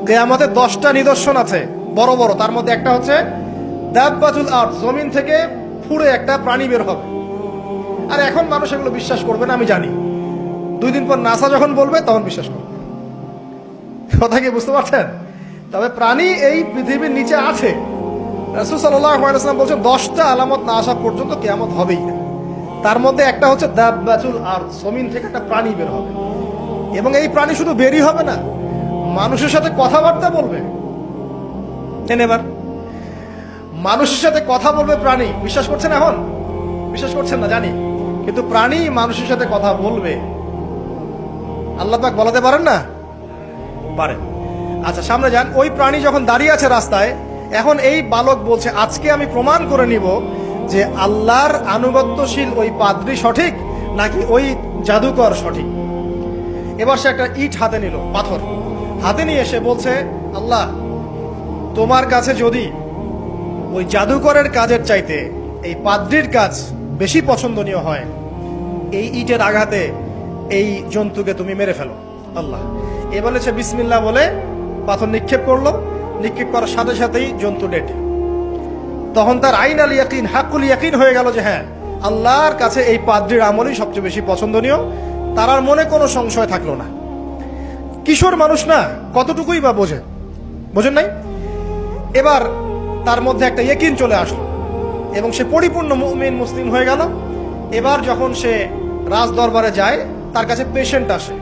কিয়ামতের 10টা নিদর্শন আছে বড় বড়। তার মধ্যে একটা হচ্ছে দাব্বাতুল আরদ, জমিন থেকে ফুঁড়ে একটা প্রাণী বের হবে। আর এখন মানুষ এগুলো বিশ্বাস করবে না আমি জানি, 2 দিন পর নাসা যখন বলবে তখন বিশ্বাস করবে। কথা কি বুঝতে পারছেন? তবে প্রাণী এই পৃথিবীর নিচে আছে। রাসূল সাল্লাল্লাহু আলাইহি ওয়াসাল্লাম বলেছেন 10টা আলামত না আসা পর্যন্ত কিয়ামত হবেই না। তার মধ্যে একটা হচ্ছে দাব্বাতুল আরদ, জমিন থেকে একটা প্রাণী বের হবে। এবং এই প্রাণী শুধু বেরই হবে না, মানুষের সাথে কথাবার্তা বলবে। এবার মানুষের সাথে কথা বলবে প্রাণী। বিশ্বাস করছেন? এখন বিশ্বাস করছেন না জানি, কিন্তু প্রাণী মানুষের সাথে কথা বলবে। আল্লাহ পাক বলাতে পারেন না? পারেন। আচ্ছা, সামনে যান। ওই প্রাণী যখন দাঁড়িয়ে আছে রাস্তায়, এখন এই বালক বলছে আজকে আমি প্রমাণ করে নিব যে আল্লাহর আনুগত্যশীল ওই পাদ্রী সঠিক নাকি ওই জাদুকর সঠিক। এবার সে একটা ইট হাতে নিল, পাথর হাতে নিয়ে এসে বলছে, আল্লাহ, তোমার কাছে যদি ওই জাদুকরের কাজের চাইতে এই পাদ্রীর কাজ বেশি পছন্দনীয় হয়, এই ইটের আঘাতে এই জন্তুকে তুমি মেরে ফেলো আল্লাহ। এ বলেছে বিসমিল্লাহ বলে পাথর নিক্ষেপ করলো। নিক্ষেপ করার সাথে সাথেই জন্তু ডেড। তখন তার আইন আল ইয়াকিন, হাক্কুল ইয়াকিন হয়ে গেল যে হ্যাঁ, আল্লাহর কাছে এই পাদ্রীর আমলই সবচেয়ে বেশি পছন্দনীয়। তার আর মনে কোনো সংশয় থাকলো না। কিশোর মানুষ না, কতটুকুই বা বোঝেন নাই? এবার তার মধ্যে একটা ইয়াকিন চলে আসলো এবং সে পরিপূর্ণ মুমিন মুসলিম হয়ে গেল। এবার যখন সে রাজ দরবারে যায়, তার কাছে পেশেন্ট আসে।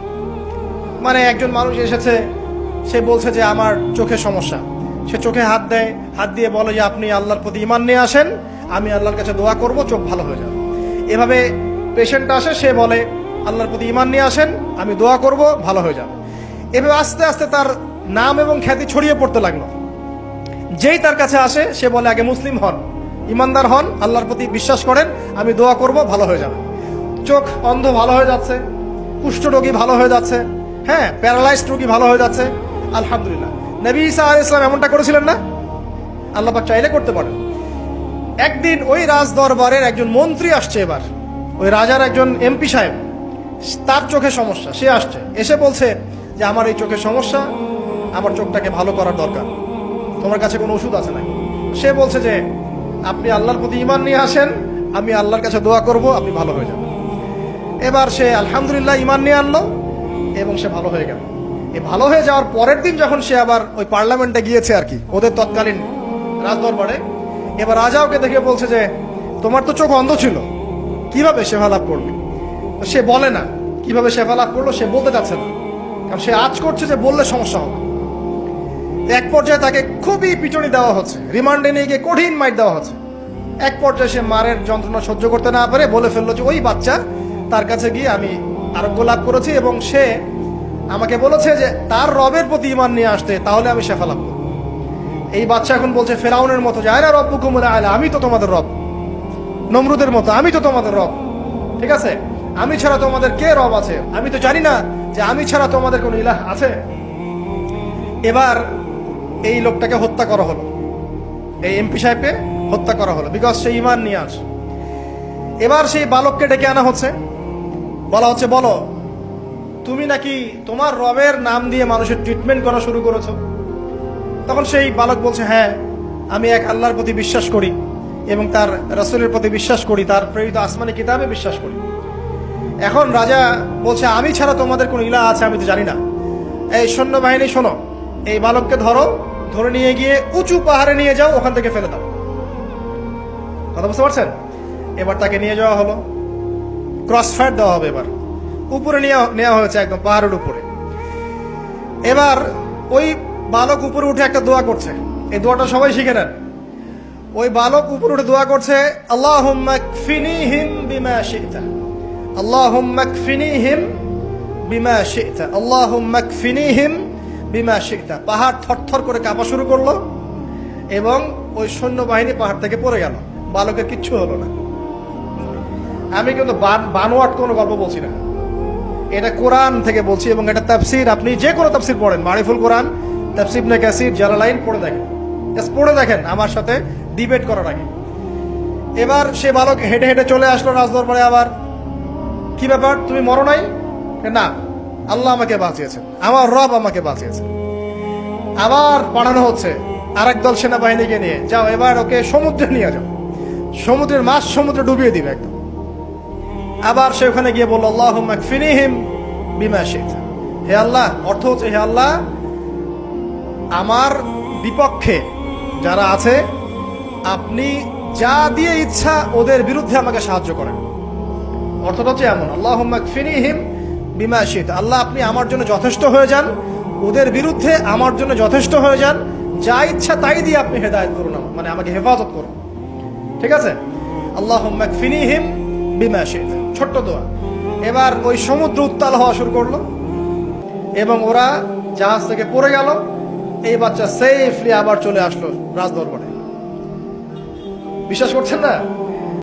মানে একজন মানুষ এসেছে, সে বলছে যে আমার চোখে সমস্যা। সে চোখে হাত দেয়, হাত দিয়ে বলে যে আপনি আল্লাহর প্রতি ঈমান নিয়ে আসেন, আমি আল্লাহর কাছে দোয়া করব, চোখ ভালো হয়ে যাবে। এভাবে পেশেন্ট আসে, সে বলে আল্লাহর প্রতি ঈমান নিয়ে আসেন, আমি দোয়া করব, ভালো হয়ে যাবে। এভাবে আস্তে আস্তে তার নাম এবং খ্যাতি ছড়িয়ে পড়তে লাগলো। যেই তার কাছে আসে সে বলে আগে মুসলিম হন, ইমানদার হন, আল্লাহর প্রতি বিশ্বাস করেন, আমি দোয়া করব, ভালো হয়ে যাবে। চোখ অন্ধ ভালো হয়ে যাচ্ছে, কুষ্ঠরোগী ভালো হয়ে যাচ্ছে, হ্যাঁ, প্যারালাইজড রোগী ভালো হয়ে যাচ্ছে। আলহামদুলিল্লাহ। নবী ঈসা আলাইহিস সালাম এমনটা করেছিলেন না? আল্লাহ পাক চাইলে করতে পারেন। একদিন ওই রাজ দরবারের একজন মন্ত্রী আসছে। এবার ওই রাজার একজন এমপি সাহেব, তার চোখে সমস্যা, সে আসছে, এসে বলছে যে আমার এই চোখের সমস্যা, আমার চোখটাকে ভালো করার দরকার, তোমার কাছে কোনো ওষুধ আছে নাকি? সে বলছে যে আপনি আল্লাহর প্রতি ঈমান নিয়ে আসেন, আমি আল্লাহর কাছে দোয়া করব, আপনি ভালো হয়ে যাবেন। এবার সে আলহামদুলিল্লাহ ঈমান নিয়ে আনলো এবং সে ভালো হয়ে গেল। এই ভালো হয়ে যাওয়ার পরের দিন যখন সে আবার ওই পার্লামেন্টে গিয়েছে আর কি, ওদের তৎকালীন রাজদরবারে, এবার রাজা ওকে দেখে বলছে যে তোমার তো চোখ অন্ধ ছিল, কিভাবে শেফা লাভ করবে? সে বলে না কিভাবে শেফা লাভ করলো, সে বলতে চাচ্ছে না, কারণ সে আজ করছে যে বললে সমস্যা হবে। এক পর্যায়ে তাকে খুবই পিটুনি দেওয়া হচ্ছে, রিমান্ডে নিয়ে গিয়ে কঠিন মাইট দেওয়া হচ্ছে। এক পর্যায়ে সে মারের যন্ত্রণা সহ্য করতে না পারে বলে ফেললো যে ওই বাচ্চা, তার কাছে গিয়ে আমি আরোগ্য লাভ করেছি এবং সে আমাকে বলেছে যে তার রবের প্রতি ঈমান নিয়ে আসতে, তাহলে আমি শেফা লাভ করব। এই বাচ্চা এখন বলছে ফেরাউনের মতো, যায় না রব্বুকুমুল আ'লা, আমি তো তোমাদের রব। নমরুদের মতো, আমি তো তোমাদের রব। ঠিক আছে, আমি ছাড়া তোমাদের কে রব আছে? আমি তো জানি না যে আমি ছাড়া তোমাদের কোনো ইলাহ আছে। এবার এই লোকটাকে হত্যা করা হলো, এই এমপি সাহেবকে হত্যা করা হলো, বিকজ সে ঈমান নিয়ে আসে। এবার সেই বালককে ডেকে আনা হচ্ছে, বলা হচ্ছে বলো তুমি নাকি তোমার রবের নাম দিয়ে মানুষের ট্রিটমেন্ট করা শুরু করেছো। তখন সেই বালক বলছে হ্যাঁ, আমি এক আল্লাহর প্রতি বিশ্বাস করি এবং তার রাসূলের প্রতি বিশ্বাস করি, তার প্রেরিত আসমানি কিতাবে বিশ্বাস করি। এখন রাজা বলছে আমি ছাড়া তোমাদের কোন ইলাহ আছে আমি তো জানি না। এই সৈন্যবাহিনী শোনো, এই বালককে ধরো, ধরে নিয়ে গিয়ে উঁচু পাহাড়ে নিয়ে যাও, ওখান থেকে ফেলে দাও। কথা বুঝতে পারছেন? এবার তাকে নিয়ে যাওয়া হলো, ক্রস ফায়ার দেওয়া হবে। এবার উপরে নেওয়া হয়েছে, একদম পাহাড়ের উপরে। এবার ওই বালক উপরে উঠে একটা দোয়া করছে, এই দোয়াটা সবাই শিখে নেন। ওই বালক উপরে উঠে দোয়া করছে আল্লাহুম্মা কফিনিহিম বিমা শি'তা, আল্লাহুম্মা কফিনিহিম বিমা শি'তা, আল্লাহুম্মা কফিনিহিম বিমা শি'তা। পাহাড় থরথর করে কাঁপা শুরু করলো এবং ওই সৈন্যবাহিনী পাহাড় থেকে পড়ে গেল। বালকের কিচ্ছু হলো না। আমি কিন্তু বানোয়াট কোনো গল্প বলছি না, এটা কোরআন থেকে বলছি এবং এটা তাফসীর। আপনি যে কোনো তাফসীর পড়েন, মারিফুল কোরআন, তাফসীর ইবনে কাসির, জালালাইন পড়ে দেখেন, পড়ে দেখেন আমার সাথে ডিবেট করার আগে। এবার সে বালক হেঁটে হেঁটে চলে আসলো রাজদরবারে। আবার কি ব্যাপার, তুমি মরো নাই? না, আল্লাহ আমাকে বাঁচিয়েছেন, আমার রব আমাকে বাঁচিয়েছেন। আবার পাঠানো হচ্ছে আরেক দল সেনাবাহিনীকে নিয়ে, যাও এবার ওকে সমুদ্রে নিয়ে যাও, সমুদ্রের মাছ সমুদ্রে ডুবিয়ে দিবে একদম। আবার সে ওখানে গিয়ে বলল আল্লাহুম্মা কফিনিহিম বিমা শি'তা, হে আল্লাহ, অর্থ হচ্ছে হে আল্লাহ আমার বিপক্ষে যারা আছে আপনি যা দিয়ে ইচ্ছা ওদের বিরুদ্ধে আমাকে সাহায্য করেন। অর্থটা হচ্ছে এমন, আল্লাহুম্মা কফিনিহিম বিমা শি'তা, আল্লাহ আপনি আমার জন্য যথেষ্ট হয়ে যান, ওদের বিরুদ্ধে আমার জন্য যথেষ্ট হয়ে যান, যা ইচ্ছা তাই দিয়ে আপনি হেদায়েত করুন, মানে আমাকে হেফাজত করুন। ঠিক আছে, আল্লাহুম্মা কফিনিহিম বিমা শি'তা, ছোট্ট দোয়া। এবার ওই সমুদ্র উত্তাল হওয়া শুরু করলো এবং ওরা জাহাজ থেকে পড়ে গেল। এই বাচ্চা সেফলি আবার চলে আসলো রাজদরবারে। বিশ্বাস করছেন না?